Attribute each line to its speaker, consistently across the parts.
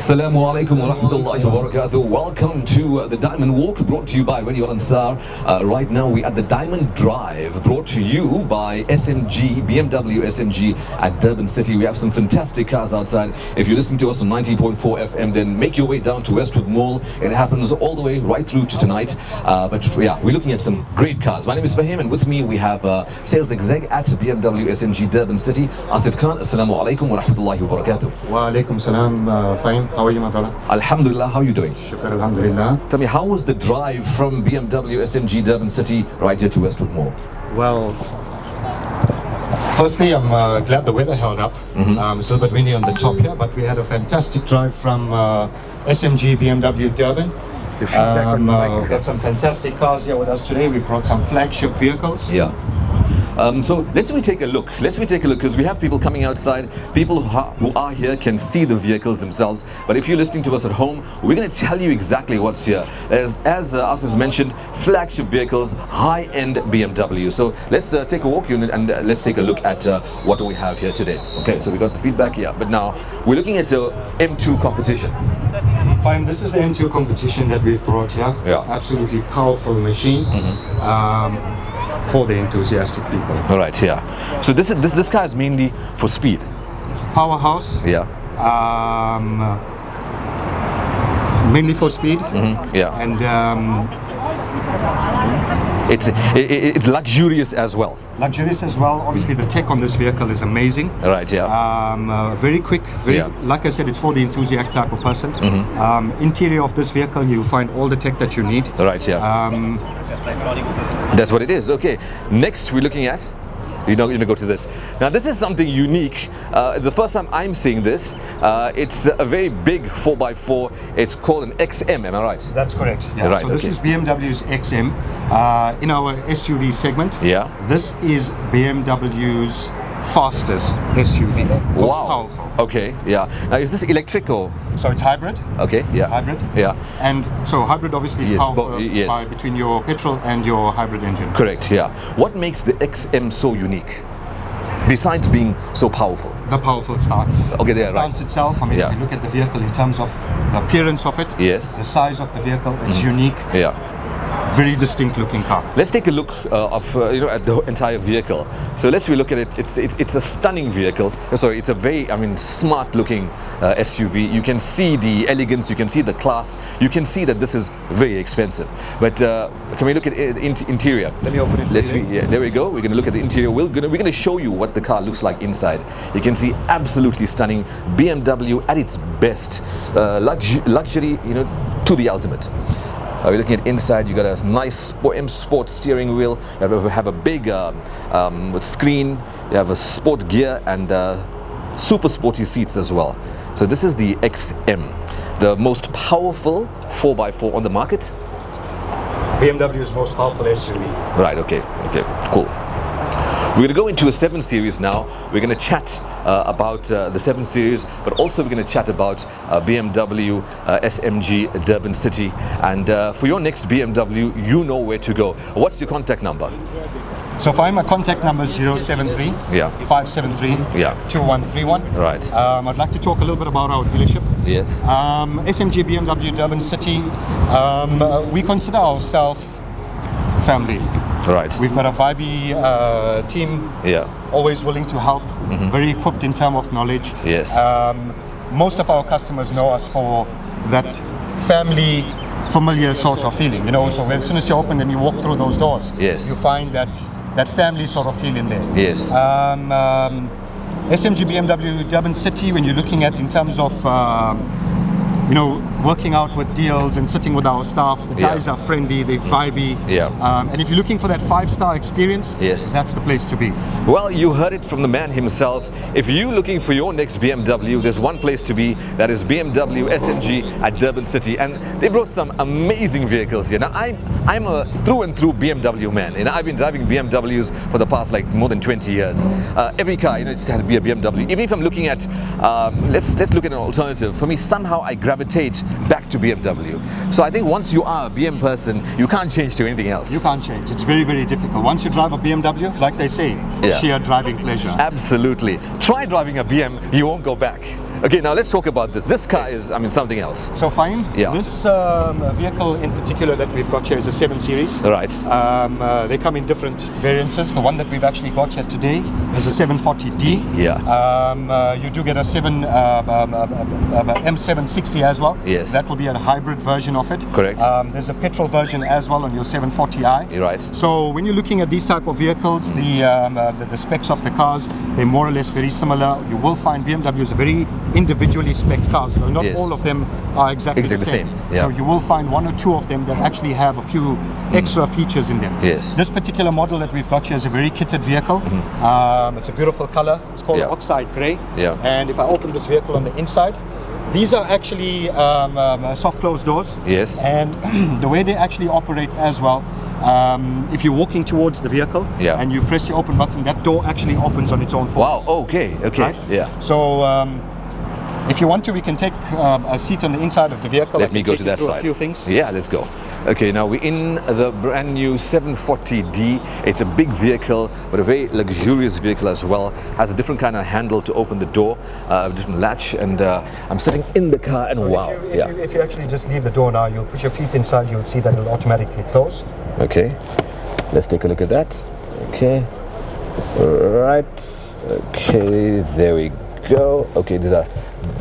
Speaker 1: Assalamu alaikum wa rahmatullahi wa barakatuh. Welcome to the Diamond Walk, brought to you by Radio Ansar. Right now we're at the Diamond Drive, brought to you by BMW SMG at Durban City. We have some fantastic cars outside. If you're listening to us on 90.4 FM, then make your way down to Westwood Mall. It happens all the way right through to tonight. But yeah, we're looking at some great cars. My name is Fahim, and with me we have sales exec at BMW SMG Durban City, Asif Khan. Assalamu alaikum wa rahmatullahi wa barakatuh.
Speaker 2: Wa alaikum salam, Fahim. How are you, my brother?
Speaker 1: Alhamdulillah, how are you doing?
Speaker 2: Shukr, alhamdulillah.
Speaker 1: Tell me, how was the drive from BMW SMG Durban City right here to Westwood Mall?
Speaker 2: Well, firstly, I'm glad the weather held up. It's a little bit windy on the top here, but we had a fantastic drive from SMG BMW Durban.
Speaker 1: The feedback on the mic.
Speaker 2: We've got some fantastic cars here with us today. We've brought some flagship vehicles.
Speaker 1: Yeah. So let me take a look. Because we have people coming outside. People who are here can see the vehicles themselves. But if you're listening to us at home, we're going to tell you exactly what's here. As Asif's mentioned, flagship vehicles, high-end BMW. So let's take a walk and let's take a look at what we have here today. Okay, so we got the feedback here. But now we're looking at M2 competition.
Speaker 2: Fine, this is the M2 competition that we've brought here.
Speaker 1: Yeah.
Speaker 2: Absolutely powerful machine. For the enthusiastic people.
Speaker 1: All right, yeah. So this car is mainly for speed.
Speaker 2: Powerhouse.
Speaker 1: Yeah.
Speaker 2: Mainly for speed.
Speaker 1: Yeah.
Speaker 2: And
Speaker 1: it's luxurious as well.
Speaker 2: Luxurious as well. Obviously, the tech on this vehicle is amazing.
Speaker 1: All right, yeah.
Speaker 2: Very quick. Like I said, it's for the enthusiast type of person. Interior of this vehicle, you'll find all the tech that you need.
Speaker 1: All right, yeah. That's what it is. Okay. Next, we're looking at. You're going to go to this. Now, this is something unique. The first time I'm seeing this, it's a very big 4x4. It's called an XM, am I right?
Speaker 2: That's correct. Yeah.
Speaker 1: Right,
Speaker 2: so this is BMW's XM in our SUV segment.
Speaker 1: Yeah.
Speaker 2: This is BMW's fastest SUV. Most powerful.
Speaker 1: Okay. Yeah. Now, is this electric or?
Speaker 2: So it's hybrid.
Speaker 1: Okay. Yeah.
Speaker 2: It's hybrid.
Speaker 1: Yeah.
Speaker 2: And so hybrid obviously is powerful between your petrol and your hybrid engine.
Speaker 1: Correct. Yeah. What makes the XM so unique? Besides being so powerful?
Speaker 2: The powerful stance.
Speaker 1: Okay,
Speaker 2: the stance itself, I mean, if you look at the vehicle in terms of the appearance of it,
Speaker 1: yes,
Speaker 2: the size of the vehicle, it's unique.
Speaker 1: Yeah.
Speaker 2: Very distinct looking car.
Speaker 1: Let's take a look at the entire vehicle. So let's look at it. It's a stunning vehicle. Sorry, it's a very smart looking SUV. You can see the elegance, you can see the class, you can see that this is very expensive. But can we look at interior?
Speaker 2: Let me open it.
Speaker 1: There we go. We're going to look at the interior. We're going to show you what the car looks like inside. You can see absolutely stunning BMW at its best. Luxury, to the ultimate. We're looking at inside. You got a nice M Sport steering wheel. You have a big screen. You have a sport gear and super sporty seats as well. So this is the XM, the most powerful 4x4 on the market.
Speaker 2: BMW's most powerful SUV.
Speaker 1: Right. Okay. Cool. We're going to go into a 7 Series now. We're going to chat about the 7 Series, but also we're going to chat about BMW SMG Durban City. And for your next BMW, you know where to go. What's your contact number?
Speaker 2: So my contact number is 073 573 2131.
Speaker 1: Right.
Speaker 2: I'd like to talk a little bit about our dealership.
Speaker 1: Yes.
Speaker 2: SMG BMW Durban City. We consider ourselves family.
Speaker 1: Right.
Speaker 2: We've got a vibey team.
Speaker 1: Yeah.
Speaker 2: Always willing to help. Very equipped in terms of knowledge.
Speaker 1: Yes.
Speaker 2: Most of our customers know us for that family, familiar sort of feeling. So as soon as you open and you walk through those doors,
Speaker 1: yes,
Speaker 2: you find that family sort of feeling there.
Speaker 1: Yes.
Speaker 2: SMG BMW Durban City, when you're looking at in terms of working out with deals and sitting with our staff, the guys are friendly, they're vibey.
Speaker 1: Yeah.
Speaker 2: And if you're looking for that 5-star experience,
Speaker 1: yes,
Speaker 2: that's the place to be.
Speaker 1: Well, you heard it from the man himself. If you're looking for your next BMW, there's one place to be. That is BMW SMG at Durban City, and they brought some amazing vehicles here. Now, I'm a through and through BMW man. I've been driving BMWs for the past more than 20 years. Every car, it has to be a BMW. Even if I'm looking at, let's look at an alternative. For me, somehow I gravitate back to BMW. So I think once you are a BM person, you can't change to anything else.
Speaker 2: You can't change. It's very, very difficult. Once you drive a BMW, like they say, sheer driving pleasure.
Speaker 1: Absolutely. Try driving a BM, you won't go back. Okay, now let's talk about this. This car is, I mean, something else.
Speaker 2: So fine.
Speaker 1: Yeah.
Speaker 2: This vehicle in particular that we've got here is a 7 Series.
Speaker 1: Right.
Speaker 2: They come in different variances. The one that we've actually got here today is a 740D.
Speaker 1: Yeah.
Speaker 2: You do get a M760 as well.
Speaker 1: Yes.
Speaker 2: That will be a hybrid version of it.
Speaker 1: Correct.
Speaker 2: There's a petrol version as well on your 740i.
Speaker 1: You're right.
Speaker 2: So when you're looking at these type of vehicles, the specs of the cars, they're more or less very similar. You will find BMWs are very individually spec'd cars. So not
Speaker 1: Yes.
Speaker 2: all of them are exactly the same.
Speaker 1: Yeah.
Speaker 2: So you will find 1 or 2 of them that actually have a few extra features in them.
Speaker 1: Yes.
Speaker 2: This particular model that we've got here is a very kitted vehicle. It's a beautiful color. It's called
Speaker 1: Yeah.
Speaker 2: oxide grey.
Speaker 1: Yeah.
Speaker 2: And if I open this vehicle on the inside, these are actually soft closed doors.
Speaker 1: Yes.
Speaker 2: And the way they actually operate as well, if you're walking towards the vehicle
Speaker 1: Yeah.
Speaker 2: and you press the open button, that door actually opens on its own.
Speaker 1: Wow, okay, okay.
Speaker 2: Right?
Speaker 1: Yeah.
Speaker 2: So if you want to, we can take a seat on the inside of the vehicle.
Speaker 1: Let
Speaker 2: I
Speaker 1: me
Speaker 2: can
Speaker 1: go
Speaker 2: take
Speaker 1: to
Speaker 2: you
Speaker 1: that
Speaker 2: through
Speaker 1: side.
Speaker 2: a few things.
Speaker 1: Yeah, let's go. Okay, now we're in the brand new 740D. It's a big vehicle, but a very luxurious vehicle as well. Has a different kind of handle to open the door, a different latch, and I'm sitting in the car and
Speaker 2: So
Speaker 1: wow.
Speaker 2: if you actually just leave the door now, you'll put your feet inside, you'll see that it'll automatically close.
Speaker 1: Okay, let's take a look at that. Okay, right. Okay, there we go. Okay, these are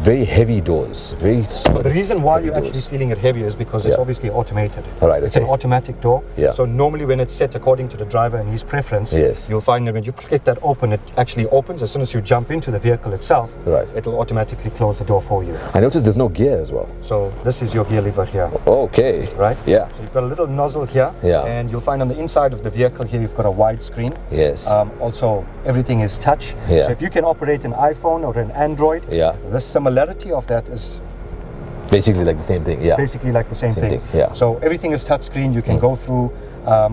Speaker 1: very heavy doors. Very
Speaker 2: But the reason why
Speaker 1: heavy
Speaker 2: you're actually
Speaker 1: doors.
Speaker 2: feeling it heavy is because it's
Speaker 1: Yeah.
Speaker 2: obviously automated.
Speaker 1: All right,
Speaker 2: It's an
Speaker 1: okay.
Speaker 2: automatic door.
Speaker 1: Yeah.
Speaker 2: So normally when it's set according to the driver and his preference,
Speaker 1: Yes.
Speaker 2: you'll find that when you click that open, it actually opens. As soon as you jump into the vehicle itself,
Speaker 1: Right.
Speaker 2: it'll automatically close the door for you.
Speaker 1: I noticed there's no gear as well.
Speaker 2: So this is your gear lever here.
Speaker 1: Okay.
Speaker 2: Right?
Speaker 1: Yeah.
Speaker 2: So you've got a little nozzle here,
Speaker 1: Yeah.
Speaker 2: and you'll find on the inside of the vehicle here, you've got a wide screen.
Speaker 1: Yes.
Speaker 2: Also, everything is touch.
Speaker 1: Yeah.
Speaker 2: So if you can operate an iPhone or an Android,
Speaker 1: Yeah.
Speaker 2: the similarity of that is
Speaker 1: Basically like the same thing. Yeah.
Speaker 2: basically like the same thing.
Speaker 1: thing, yeah.
Speaker 2: So everything is touch screen. You can go through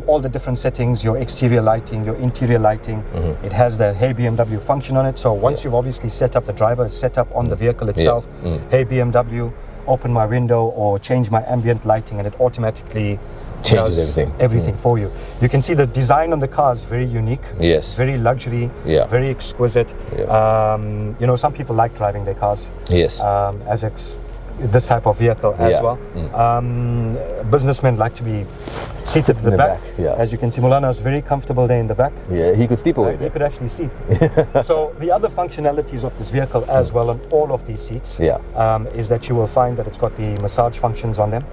Speaker 2: all the different settings, your exterior lighting, your interior lighting. It has the Hey BMW function on it. So once you've obviously set up, the driver is set up on the vehicle itself. Hey BMW, open my window or change my ambient lighting, and it automatically
Speaker 1: Changes
Speaker 2: does
Speaker 1: everything.
Speaker 2: for you. You can see the design on the car is very unique.
Speaker 1: Yes.
Speaker 2: Very luxury.
Speaker 1: Yeah.
Speaker 2: Very exquisite.
Speaker 1: Yeah.
Speaker 2: You know, some people like driving their cars.
Speaker 1: Yes.
Speaker 2: This type of vehicle as
Speaker 1: Yeah.
Speaker 2: well. Businessmen like to be seated in the back.
Speaker 1: yeah.
Speaker 2: As you can see, Mulana is very comfortable there in the back.
Speaker 1: Yeah, he could sleep away
Speaker 2: You
Speaker 1: there.
Speaker 2: could actually see. So the other functionalities of this vehicle as well on all of these seats
Speaker 1: Yeah.
Speaker 2: is that you will find that it's got the massage functions on them.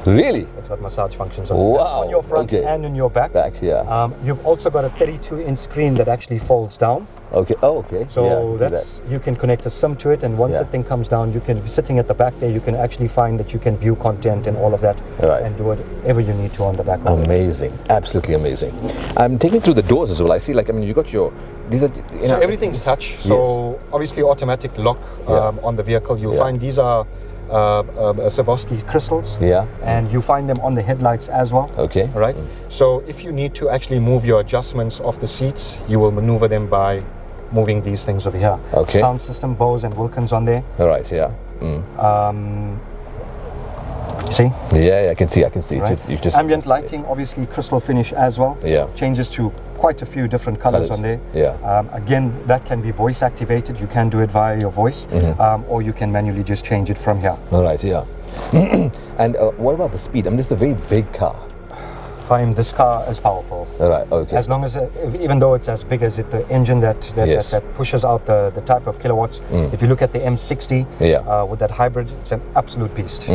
Speaker 1: Really?
Speaker 2: It's got massage functions on them. That's
Speaker 1: Wow,
Speaker 2: on your front
Speaker 1: okay.
Speaker 2: and in your back.
Speaker 1: Back, yeah.
Speaker 2: You've also got a 32-inch screen that actually folds down.
Speaker 1: Okay. Oh, okay.
Speaker 2: So
Speaker 1: yeah, I can see
Speaker 2: that's you can connect a SIM to it, and once
Speaker 1: Yeah.
Speaker 2: the thing comes down, you can sitting at the back there. You can actually find that you can view content and all of that,
Speaker 1: Right.
Speaker 2: and do whatever you need to on the back. of it.
Speaker 1: amazing. Absolutely amazing. I'm taking through the doors as well. I see, like, I mean, you got your. These are. You
Speaker 2: So
Speaker 1: know,
Speaker 2: everything's touch. So obviously automatic lock
Speaker 1: Yeah.
Speaker 2: on the vehicle. You'll
Speaker 1: Yeah.
Speaker 2: find these are Swarovski crystals.
Speaker 1: Yeah.
Speaker 2: And you find them on the headlights as well.
Speaker 1: Okay.
Speaker 2: All right. So if you need to actually move your adjustments of the seats, you will maneuver them by moving these things over here.
Speaker 1: Okay.
Speaker 2: Sound system, Bose and Wilkins on there.
Speaker 1: All right. Yeah.
Speaker 2: See?
Speaker 1: Yeah, I can see.
Speaker 2: Right.
Speaker 1: You just.
Speaker 2: Ambient lighting, obviously crystal finish as well.
Speaker 1: Yeah.
Speaker 2: Changes to quite a few different colors on there.
Speaker 1: Yeah.
Speaker 2: Again, that can be voice activated. You can do it via your voice, or you can manually just change it from here.
Speaker 1: All right. Yeah. And what about the speed? I mean, this is a very big car.
Speaker 2: Fine, this car is powerful.
Speaker 1: All right. Okay.
Speaker 2: As long as, even though it's as big as it, the engine that pushes out the type of kilowatts. If you look at the M60
Speaker 1: Yeah.
Speaker 2: with that hybrid, it's an absolute beast.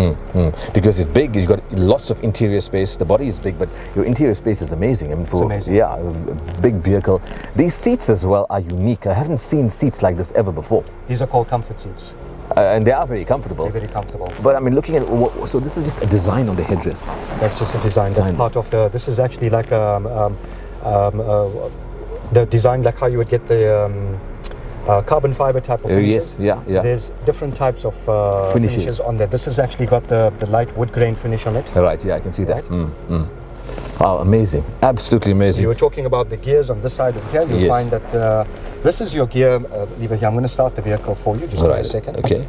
Speaker 1: Because it's big, you've got lots of interior space. The body is big, but your interior space is amazing. I mean, for
Speaker 2: amazing.
Speaker 1: yeah, a big vehicle. These seats as well are unique. I haven't seen seats like this ever before,
Speaker 2: These are called comfort seats.
Speaker 1: and they are very comfortable.
Speaker 2: They're very comfortable.
Speaker 1: But I mean, looking at so this is just a design on the headrest.
Speaker 2: That's just a design. That's
Speaker 1: Design.
Speaker 2: part of the. This is actually like the design, like how you would get the carbon fiber type of finishes.
Speaker 1: Yes, yeah.
Speaker 2: There's different types of
Speaker 1: Finishes.
Speaker 2: finishes on there. This has actually got the light wood grain finish on it.
Speaker 1: All right, yeah, I can see that.
Speaker 2: Right.
Speaker 1: Wow, amazing, absolutely amazing.
Speaker 2: You were talking about the gears on this side of here. You'll
Speaker 1: Yes.
Speaker 2: find that this is your gear lever here. I'm going to start the vehicle for you. Just
Speaker 1: All
Speaker 2: give me
Speaker 1: right,
Speaker 2: a second.
Speaker 1: okay.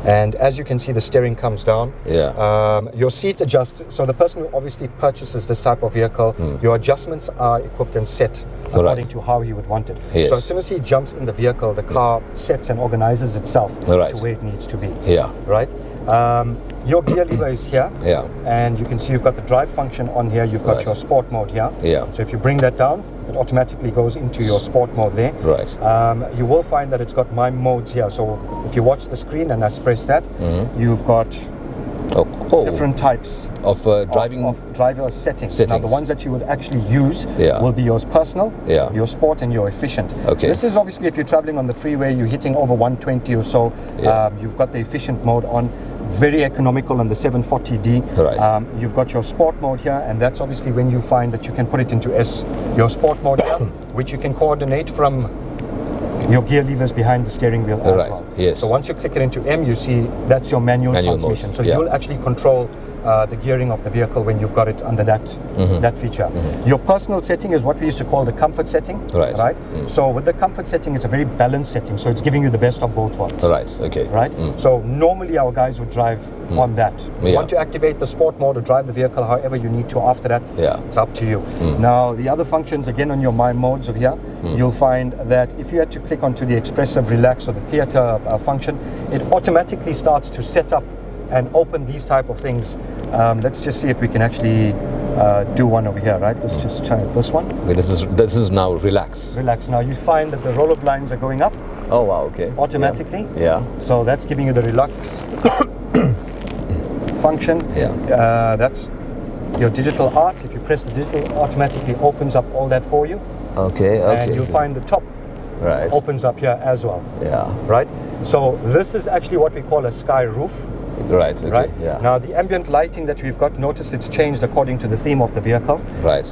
Speaker 2: And as you can see, the steering comes down.
Speaker 1: Yeah.
Speaker 2: Your seat adjusts. So the person who obviously purchases this type of vehicle, your adjustments are equipped and set according to how he would want it.
Speaker 1: Yes.
Speaker 2: So as soon as he jumps in the vehicle, the car sets and organizes itself
Speaker 1: Right.
Speaker 2: to where it needs to be.
Speaker 1: Yeah.
Speaker 2: Right? Your gear lever is here.
Speaker 1: Yeah.
Speaker 2: And you can see you've got the drive function on here. You've got
Speaker 1: Right.
Speaker 2: your sport mode here.
Speaker 1: Yeah.
Speaker 2: So if you bring that down, it automatically goes into your sport mode there.
Speaker 1: Right.
Speaker 2: You will find that it's got my modes here. So if you watch the screen and I press that, you've got different types
Speaker 1: of driving
Speaker 2: of driver settings. Now the ones that you would actually use will be your personal, your sport, and your efficient.
Speaker 1: Okay.
Speaker 2: This is obviously if you're traveling on the freeway, you're hitting over 120 or so. You've got the efficient mode on. Very economical on the 740D.
Speaker 1: Right.
Speaker 2: You've got your sport mode here, and that's obviously when you find that you can put it into your sport mode here, which you can coordinate from your gear levers behind the steering wheel as well.
Speaker 1: Yes.
Speaker 2: So once you click it into M, you see that's your manual transmission.
Speaker 1: Mode.
Speaker 2: So you'll actually control the gearing of the vehicle when you've got it under that feature. Your personal setting is what we used to call the comfort setting. Right. So with the comfort setting, it's a very balanced setting. So it's giving you the best of both worlds.
Speaker 1: Right. Okay.
Speaker 2: Right. So normally our guys would drive on that. You want to activate the sport mode or drive the vehicle however you need to after that. It's up to you. Now the other functions again on your My Modes over here, you'll find that if you had to click onto the expressive, relax, or the theater function, it automatically starts to set up and open these type of things. Let's just see if we can actually do one over here, right? Let's just try this one.
Speaker 1: Okay, this is now relax.
Speaker 2: Relax. Now you find that the roller blinds are going up.
Speaker 1: Oh wow, okay.
Speaker 2: Automatically.
Speaker 1: Yeah.
Speaker 2: So that's giving you the relax function.
Speaker 1: Yeah.
Speaker 2: That's your digital art. If you press the digital, it automatically opens up all that for you.
Speaker 1: Okay.
Speaker 2: And you'll find the top opens up here as well.
Speaker 1: Yeah.
Speaker 2: Right? So this is actually what we call a sky roof.
Speaker 1: Right. Okay.
Speaker 2: Right.
Speaker 1: Yeah.
Speaker 2: Now the ambient lighting that we've got, notice it's changed according to the theme of the vehicle.
Speaker 1: Right.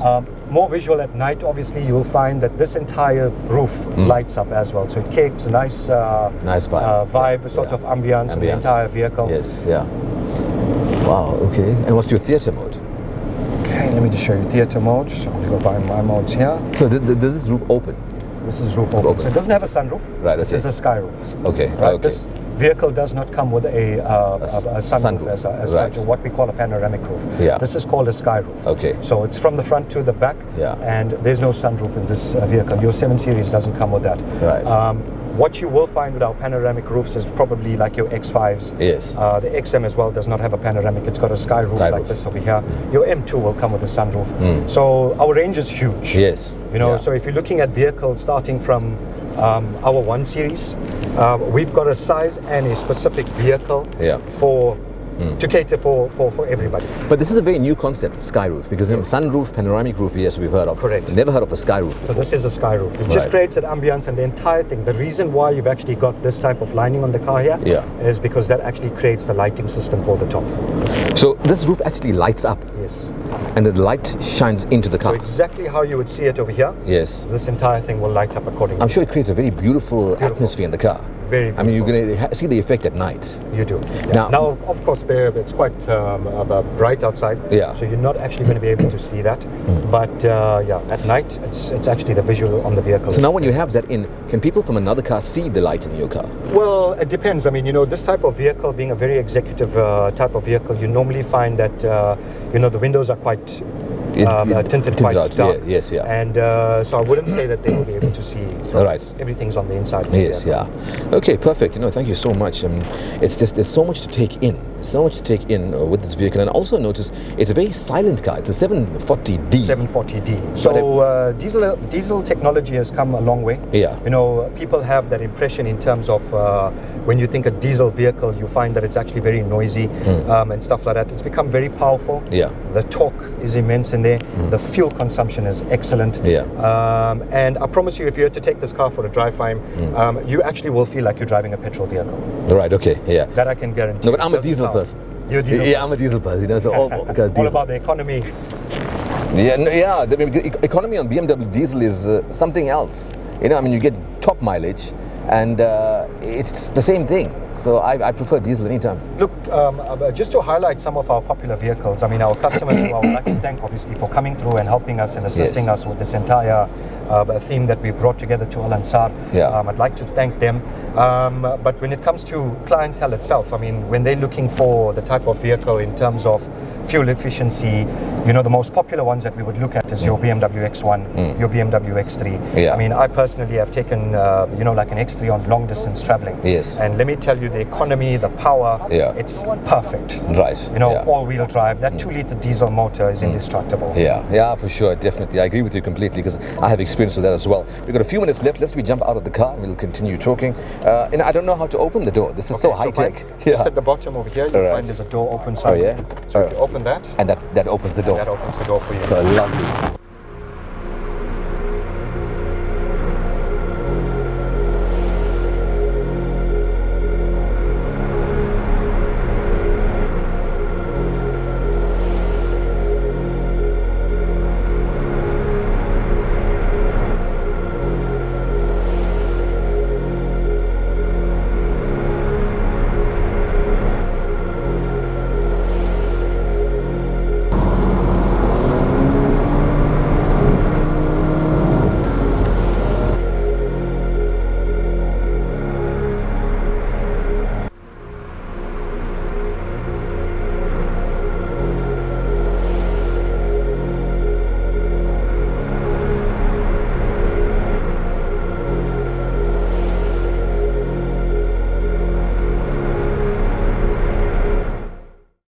Speaker 2: More visual at night. Obviously, you will find that this entire roof lights up as well. So it creates a nice vibe, a sort of ambience in the entire vehicle.
Speaker 1: Yes. Yeah. Wow. Okay. And what's your theater mode?
Speaker 2: Okay. Let me just show you theater mode. So I'm going to go by My Modes here.
Speaker 1: So does this roof open?
Speaker 2: This is roof open. So it doesn't have a sunroof.
Speaker 1: Right.
Speaker 2: This is a sky roof.
Speaker 1: Okay.
Speaker 2: Right.
Speaker 1: Okay.
Speaker 2: This vehicle does not come with a sunroof as such, or what we call a panoramic roof.
Speaker 1: Yeah.
Speaker 2: This is called a sky roof.
Speaker 1: Okay.
Speaker 2: So it's from the front to the back.
Speaker 1: Yeah.
Speaker 2: And there's no sunroof in this vehicle. Your 7 Series doesn't come with that.
Speaker 1: Right.
Speaker 2: What you will find with our panoramic roofs is probably like your X5s.
Speaker 1: Yes.
Speaker 2: The XM as well does not have a panoramic. It's got a sky roof like this over here. Your M2 will come with a sunroof. So our range is huge.
Speaker 1: Yes.
Speaker 2: You know, so if you're looking at vehicles starting from our 1 Series, we've got a size and a specific vehicle for to cater for everybody.
Speaker 1: But this is a very new concept, sky roof, because sunroof, panoramic roof, yes, we've heard of.
Speaker 2: Correct.
Speaker 1: Never heard of a sky roof.
Speaker 2: So this is a sky roof. It just creates an ambience, and the entire thing. The reason why you've actually got this type of lining on the car here is because that actually creates the lighting system for the top.
Speaker 1: So this roof actually lights up.
Speaker 2: Yes.
Speaker 1: And the light shines into the car.
Speaker 2: So exactly how you would see it over here.
Speaker 1: Yes.
Speaker 2: This entire thing will light up accordingly.
Speaker 1: I'm sure it creates a very beautiful atmosphere in the car.
Speaker 2: Very beautiful.
Speaker 1: I mean, you're going to see the effect at night.
Speaker 2: You do. Yeah. Now, of course, it's quite bright outside.
Speaker 1: Yeah.
Speaker 2: So you're not actually going to be able to see that. But at night, it's actually the visual on the vehicle.
Speaker 1: So now when you have that in, can people from another car see the light in your car?
Speaker 2: Well, it depends. I mean, this type of vehicle being a very executive type of vehicle, you normally find that, the windows are quite tinted quite dark.
Speaker 1: Yes.
Speaker 2: And so I wouldn't say that they will be able to see. Everything's on the inside.
Speaker 1: Yes. Okay, perfect. Thank you so much. It's just there's so much to take in. With this vehicle, and also notice it's a very silent car. It's a 740D.
Speaker 2: 740D. So diesel technology has come a long way.
Speaker 1: Yeah.
Speaker 2: People have that impression in terms of when you think a diesel vehicle, you find that it's actually very noisy and stuff like that. It's become very powerful.
Speaker 1: Yeah.
Speaker 2: The torque is immense in there. The fuel consumption is excellent.
Speaker 1: Yeah.
Speaker 2: And I promise you, if you had to take this car for a drive time, you actually will feel like you're driving a petrol vehicle.
Speaker 1: Right. Okay. Yeah.
Speaker 2: That I can guarantee.
Speaker 1: No, but I'm a diesel person.
Speaker 2: You're a diesel person.
Speaker 1: Yeah, I'm a diesel person. So
Speaker 2: all about the economy.
Speaker 1: Yeah. The economy on BMW diesel is something else. You get top mileage, and it's the same thing. So I prefer diesel anytime.
Speaker 2: Look, just to highlight some of our popular vehicles, our customers who I would like to thank obviously for coming through and helping us and assisting us with this entire theme that we've brought together to Al Ansar.
Speaker 1: Yeah.
Speaker 2: I'd like to thank them. But when it comes to clientele itself, I mean, when they're looking for the type of vehicle in terms of fuel efficiency, you know, the most popular ones that we would look at is your BMW X1, your BMW X3.
Speaker 1: Yeah.
Speaker 2: I mean, I personally have taken, you know, like an X3 on long distance traveling.
Speaker 1: Yes.
Speaker 2: And let me tell you, the economy, the power, it's perfect.
Speaker 1: Right.
Speaker 2: You know, all-wheel drive, that 2-liter diesel motor is indestructible.
Speaker 1: Yeah, for sure, definitely. I agree with you completely because I have experience with that as well. We've got a few minutes left. Let's jump out of the car and we'll continue talking. And I don't know how to open the door. This is so high-tech.
Speaker 2: Just at the bottom over here, you'll find there's a door open side.
Speaker 1: Oh, yeah?
Speaker 2: So if you open that.
Speaker 1: And that opens the door.
Speaker 2: That opens the door for you.
Speaker 1: So lovely.